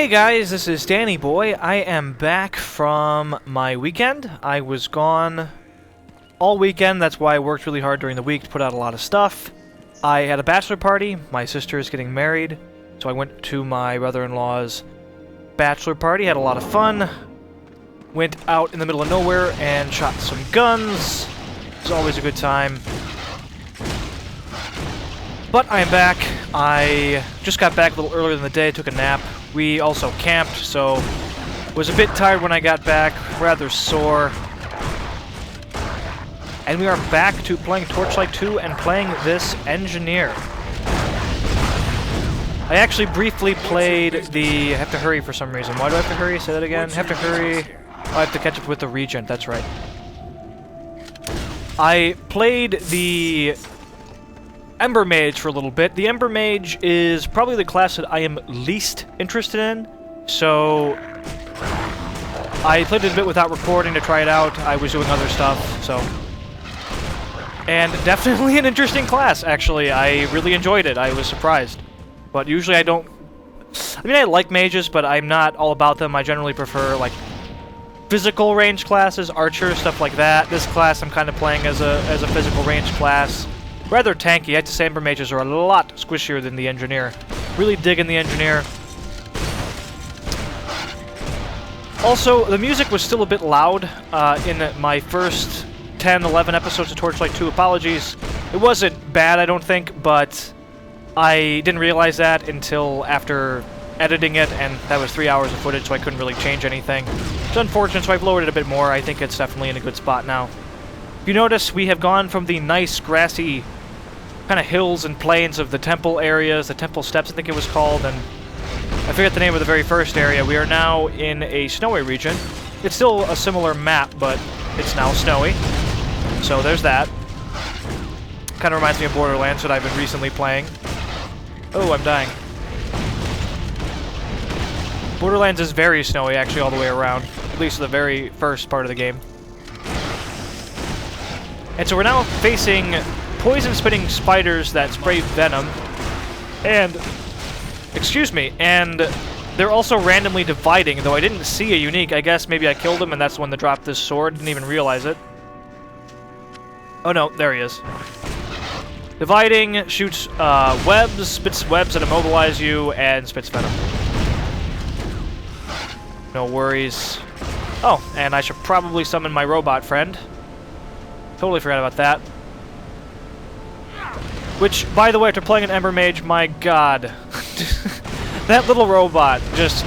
Hey guys, this is Danny Boy. I am back from my weekend. I was gone all weekend, that's why I worked really hard during the week to put out a lot of stuff. I had a bachelor party, my sister is getting married, so I went to my brother-in-law's bachelor party, had a lot of fun. Went out in the middle of nowhere and shot some guns. It's always a good time. But I am back. I just got back a little earlier in the day, took a nap. We also camped, so was a bit tired when I got back, rather sore. And we are back to playing Torchlight 2 and playing this engineer. I actually briefly played the... I have to hurry for some reason. Why do I have to hurry? Say that again. Have to hurry. Oh, I have to catch up with the Regent, that's right. I played the Ember Mage for a little bit. The Ember Mage is probably the class that I am least interested in, so I played it a bit without recording to try it out. I was doing other stuff, so... And definitely an interesting class, actually. I really enjoyed it. I was surprised. But usually I don't... I mean, I like mages, but I'm not all about them. I generally prefer, like, physical range classes, archers, stuff like that. This class I'm kind of playing as a physical range class. Rather tanky. I have to say Ember Mages are a lot squishier than the Engineer. Really digging the Engineer. Also, the music was still a bit loud in my first 10, 11 episodes of Torchlight 2. Apologies. It wasn't bad, I don't think, but I didn't realize that until after editing it, and that was 3 hours of footage, so I couldn't really change anything. It's unfortunate, so I've lowered it a bit more. I think it's definitely in a good spot now. If you notice, we have gone from the nice, grassy kind of hills and plains of the temple areas, the temple steps I think it was called, and I forget the name of the very first area. We are now in a snowy region. It's still a similar map, but it's now snowy. So there's that. Kind of reminds me of Borderlands that I've been recently playing. Oh, I'm dying. Borderlands is very snowy, actually, all the way around. At least the very first part of the game. And so we're now facing poison-spitting spiders that spray venom. And... excuse me, and they're also randomly dividing, though I didn't see a unique. I guess maybe I killed him and that's when they dropped this sword. Didn't even realize it. Oh no, there he is. Dividing, shoots webs, spits webs that immobilize you, and spits venom. No worries. Oh, and I should probably summon my robot friend. Totally forgot about that. Which, by the way, after playing an Ember Mage, my god. That little robot just...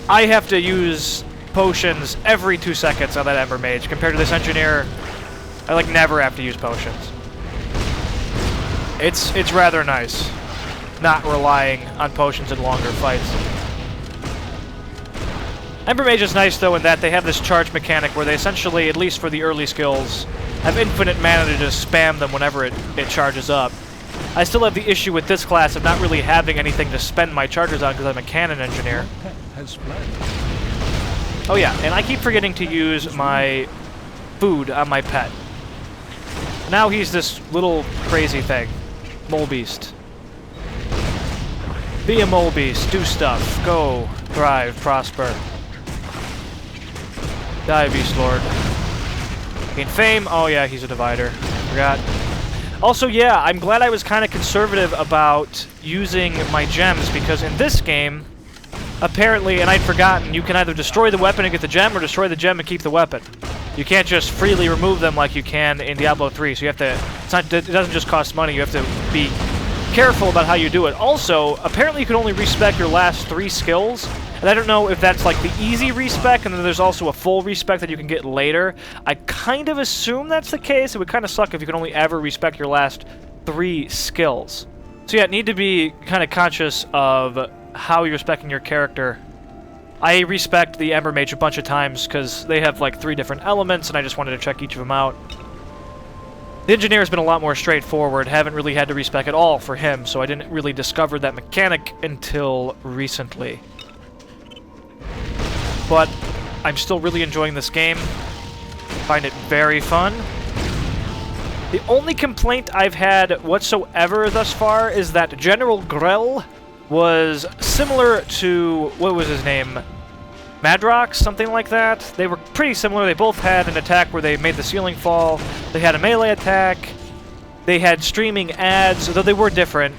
I have to use potions every 2 seconds on that Ember Mage. Compared to this Engineer, I like never have to use potions. It's rather nice, not relying on potions in longer fights. Ember Mage is nice, though, in that they have this charge mechanic where they essentially, at least for the early skills, have infinite mana to just spam them whenever it charges up. I still have the issue with this class of not really having anything to spend my charges on because I'm a cannon engineer. Oh yeah, and I keep forgetting to use my food on my pet. Now he's this little crazy thing. Mole Beast. Be a Mole Beast, do stuff, go, thrive, prosper. Die, Beast Lord. Gain fame. Oh yeah, he's a divider. Forgot. Also, yeah, I'm glad I was kind of conservative about using my gems, because in this game, apparently, and I'd forgotten, you can either destroy the weapon and get the gem, or destroy the gem and keep the weapon. You can't just freely remove them like you can in Diablo 3, so you have to... it doesn't just cost money, you have to be careful about how you do it. Also, apparently you can only respec your last 3 skills, and I don't know if that's like the easy respec, and then there's also a full respec that you can get later. I kind of assume that's the case. It would kind of suck if you could only ever respec your last 3 skills. So yeah, need to be kind of conscious of how you're respecting your character. I respect the Ember Mage a bunch of times because they have like 3 different elements, and I just wanted to check each of them out. The Engineer has been a lot more straightforward. Haven't really had to respec at all for him, so I didn't really discover that mechanic until recently. But I'm still really enjoying this game. Find it very fun. The only complaint I've had whatsoever thus far is that General Grell was similar to, what was his name? Madrox, something like that. They were pretty similar. They both had an attack where they made the ceiling fall. They had a melee attack. They had streaming ads, though they were different.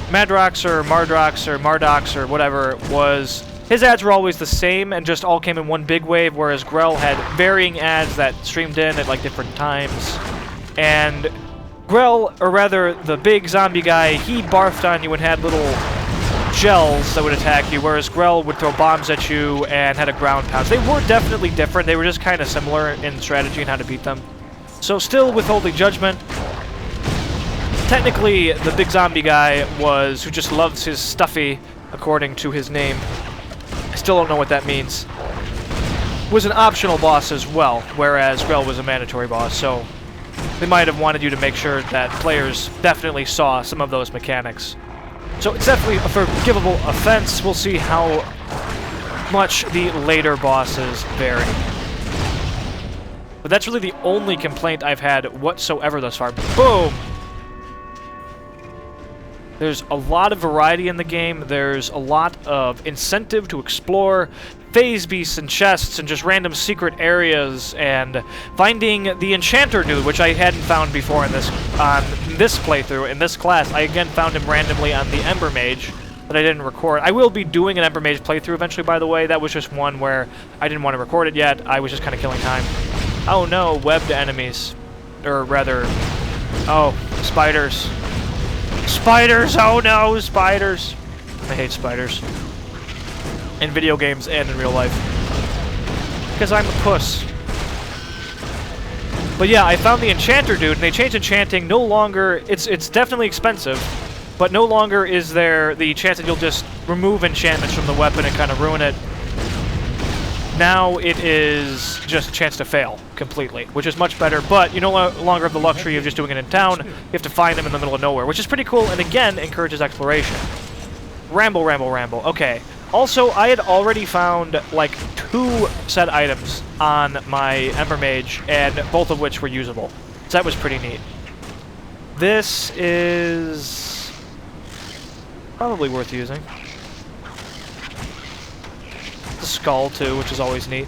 Madrox or Mardrox or Mardox or whatever was... His ads were always the same and just all came in one big wave, whereas Grell had varying ads that streamed in at like different times. And Grell, or rather the big zombie guy, he barfed on you and had little gels that would attack you, whereas Grell would throw bombs at you and had a ground pound. They were definitely different. They were just kind of similar in strategy and how to beat them. So still withholding judgment. Technically, the big zombie guy who just loves his stuffy, according to his name. I still don't know what that means. Was an optional boss as well, whereas Grell was a mandatory boss, so they might have wanted you to make sure that players definitely saw some of those mechanics. So it's definitely a forgivable offense. We'll see how much the later bosses vary. But that's really the only complaint I've had whatsoever thus far. Boom! There's a lot of variety in the game. There's a lot of incentive to explore phase beasts and chests and just random secret areas, and finding the Enchanter dude, which I hadn't found before on this playthrough. In this class, I again found him randomly on the Ember Mage that I didn't record. I will be doing an Ember Mage playthrough eventually, by the way. That was just one where I didn't want to record it yet. I was just kind of killing time. Oh no, webbed enemies. Or rather... Oh, spiders. Spiders! Oh no, spiders! I hate spiders. In video games and in real life. Because I'm a puss. But yeah, I found the Enchanter dude, and they changed enchanting. No longer... It's definitely expensive, but no longer is there the chance that you'll just remove enchantments from the weapon and kind of ruin it. Now it is just a chance to fail completely, which is much better, but you no longer have the luxury of just doing it in town. You have to find them in the middle of nowhere, which is pretty cool, and again, encourages exploration. Ramble, ramble, ramble. Okay. Also, I had already found, like, 2 set items on my Ember Mage, and both of which were usable. So that was pretty neat. This is... probably worth using. The skull, too, which is always neat.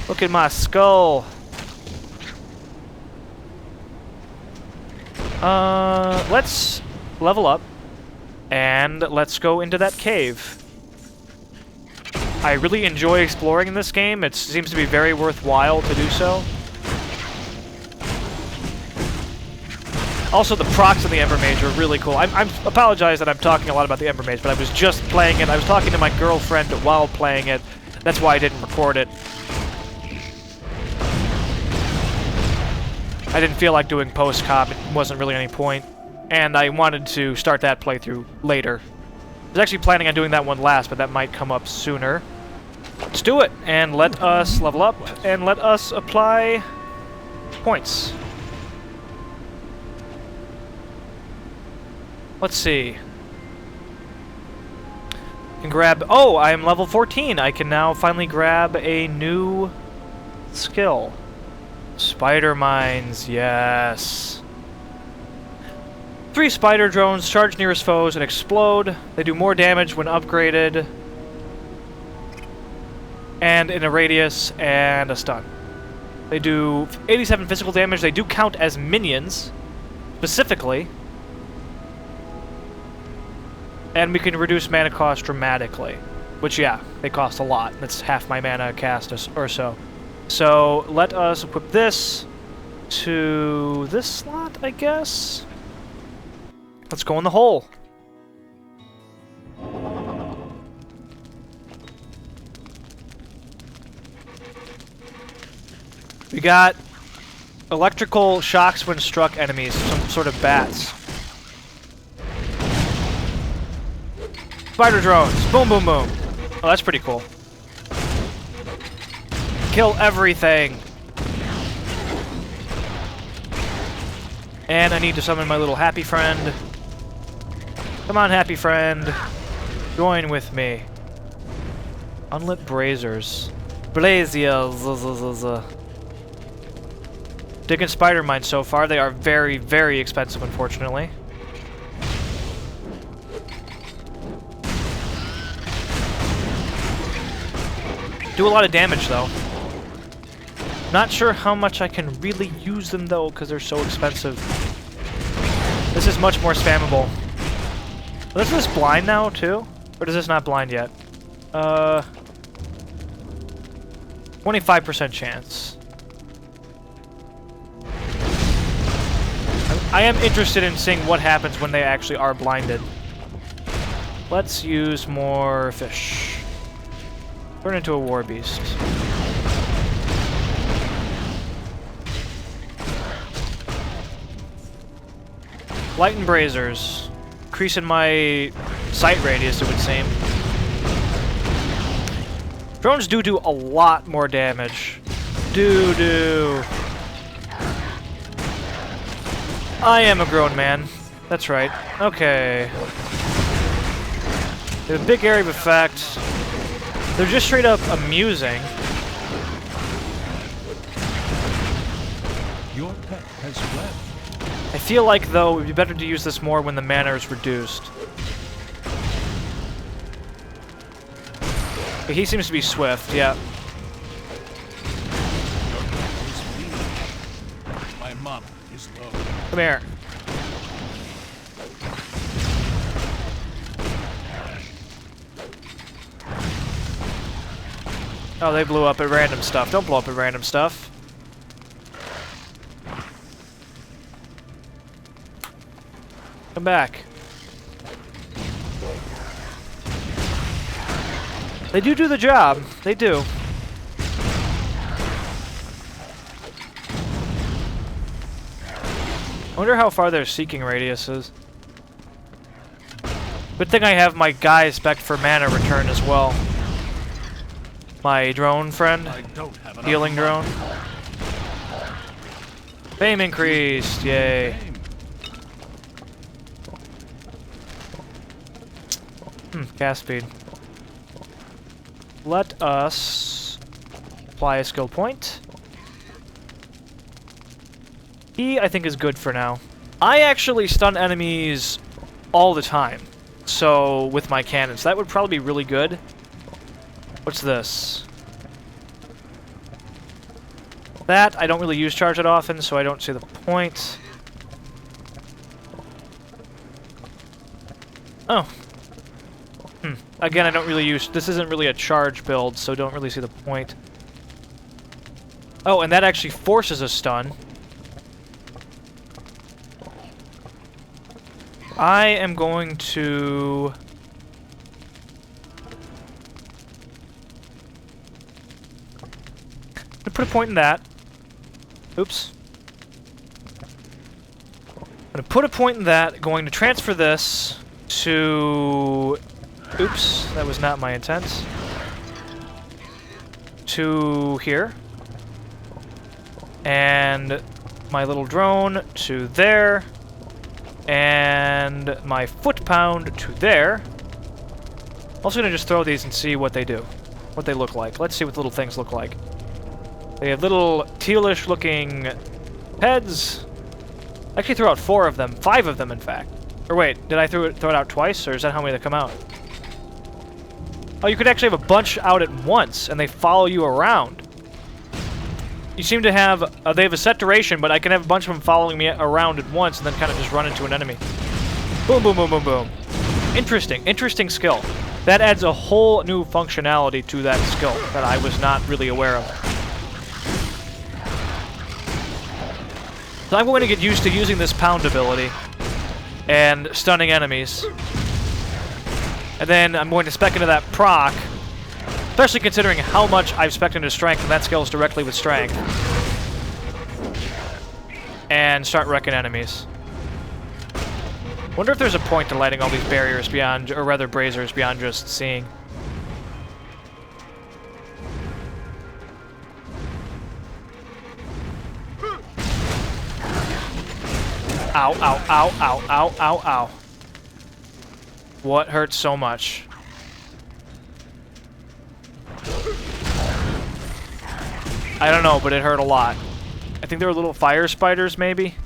Look at my skull! Let's level up. And let's go into that cave. I really enjoy exploring in this game. It seems to be very worthwhile to do so. Also, the procs in the Ember Mage are really cool. I apologize that I'm talking a lot about the Ember Mage, but I was just playing it. I was talking to my girlfriend while playing it. That's why I didn't record it. I didn't feel like doing post-cop. It wasn't really any point. And I wanted to start that playthrough later. I was actually planning on doing that one last, but that might come up sooner. Let's do it, and let us level up, and let us apply points. Let's see. I can grab... Oh, I am level 14. I can now finally grab a new skill. Spider mines, yes. 3 spider drones charge nearest foes and explode. They do more damage when upgraded. And in a radius and a stun. They do 87 physical damage. They do count as minions, specifically. And we can reduce mana cost dramatically. Which, yeah, they cost a lot. That's half my mana cast or so. So, let us equip this to this slot, I guess? Let's go in the hole. We got electrical shocks when struck enemies, some sort of bats. Spider drones, boom, boom, boom. Oh, that's pretty cool. Kill everything. And I need to summon my little happy friend. Come on, happy friend. Join with me. Unlit braziers. Braziers. Digging spider mines so far. They are very, very expensive, unfortunately. Do a lot of damage, though. Not sure how much I can really use them, though, because they're so expensive. This is much more spammable. Is this blind now, too? Or is this not blind yet? 25% chance. I am interested in seeing what happens when they actually are blinded. Let's use more fish. Turn into a war beast. Light and Brazers. Increasing my sight radius, it would seem. Drones do a lot more damage. I am a grown man. That's right. Okay. They have a big area of effect. They're just straight up amusing. Your pet has fled. I feel like, though, it would be better to use this more when the mana is reduced. But he seems to be swift, yeah. My mana is low. Come here. Oh, they blew up at random stuff. Don't blow up at random stuff. Come back. They do the job. They do. I wonder how far their seeking radius is. Good thing I have my guy spec for mana return as well. My drone friend. Healing drone. Fame increased. Yay. Cast speed. Let us apply a skill point. He, I think, is good for now. I actually stun enemies all the time, so with my cannons. That would probably be really good. What's this? That, I don't really use charge it often, so I don't see the point. Oh. Again, I don't really use... This isn't really a charge build, so don't really see the point. Oh, and that actually forces a stun. I am going to... put a point in that. Oops. I'm going to put a point in that, going to transfer this to... Oops, that was not my intent. To here. And my little drone to there. And my foot pound to there. Also gonna just throw these and see what they do. What they look like. Let's see what the little things look like. They have little tealish looking heads. I actually threw out 4 of them. 5 of them, in fact. Or wait, did I throw it out twice, or is that how many that come out? Oh, you could actually have a bunch out at once, and they follow you around. You seem to have... they have a set duration, but I can have a bunch of them following me around at once, and then kind of just run into an enemy. Boom, boom, boom, boom, boom. Interesting. Interesting skill. That adds a whole new functionality to that skill that I was not really aware of. So I'm going to get used to using this pound ability and stunning enemies. And then I'm going to spec into that proc, especially considering how much I've spec'd into strength, and that scales directly with strength. And start wrecking enemies. Wonder if there's a point to lighting all these barriers beyond, or rather brazers, beyond just seeing. Ow, ow, ow, ow, ow, ow, ow. What hurts so much? I don't know, but it hurt a lot. I think there were little fire spiders, maybe?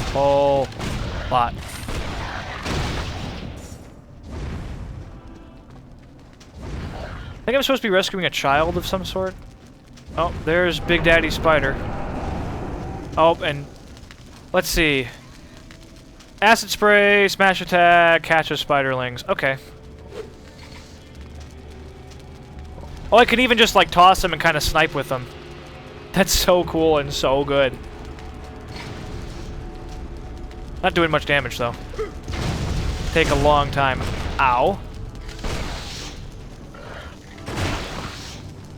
whole lot. I think I'm supposed to be rescuing a child of some sort. Oh, there's Big Daddy Spider. Oh, and let's see. Acid spray, smash attack, catches spiderlings. Okay. Oh, I can even just like toss them and kind of snipe with them. That's so cool and so good. Not doing much damage though. Take a long time. Ow.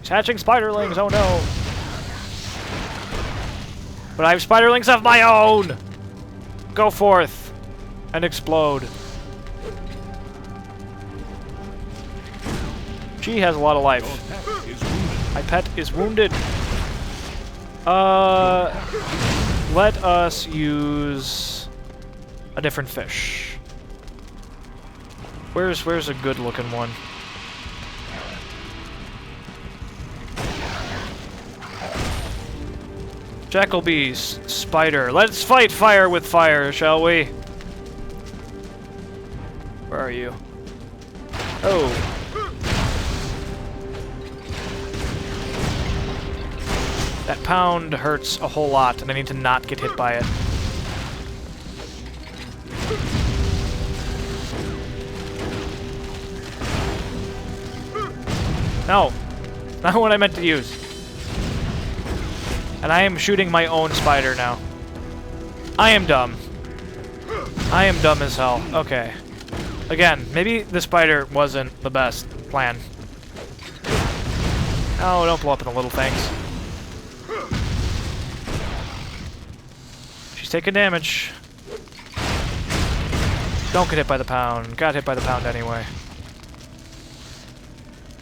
He's hatching spiderlings, oh no. But I have spiderlings of my own! Go forth and explode. She has a lot of life. My pet is wounded. Let us use a different fish. Where's a good looking one? Jackal-bees, spider. Let's fight fire with fire, shall we? Where are you? Oh. That pound hurts a whole lot, and I need to not get hit by it. No. Not what I meant to use. And I am shooting my own spider now. I am dumb. I am dumb as hell. Okay. Again, maybe the spider wasn't the best plan. Oh, don't blow up in the little things. She's taking damage. Don't get hit by the pound. Got hit by the pound anyway.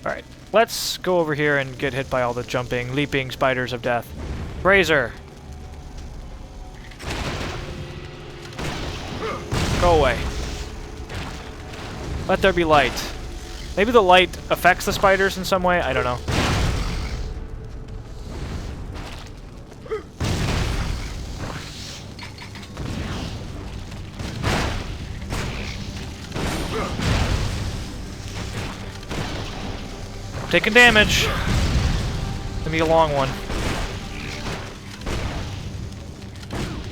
Alright, let's go over here and get hit by all the jumping, leaping spiders of death. Razor! Go away. Let there be light. Maybe the light affects the spiders in some way? I don't know. I'm taking damage. Give me a long one.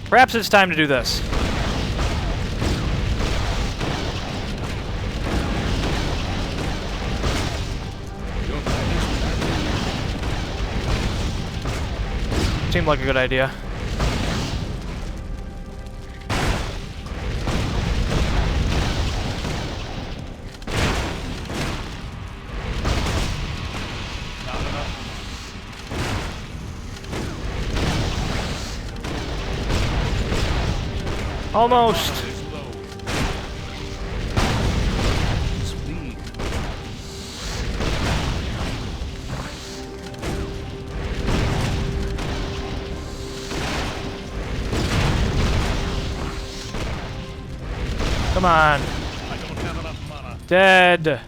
Perhaps it's time to do this. Seemed like a good idea. Almost. Come on. I don't have enough mana. Dead.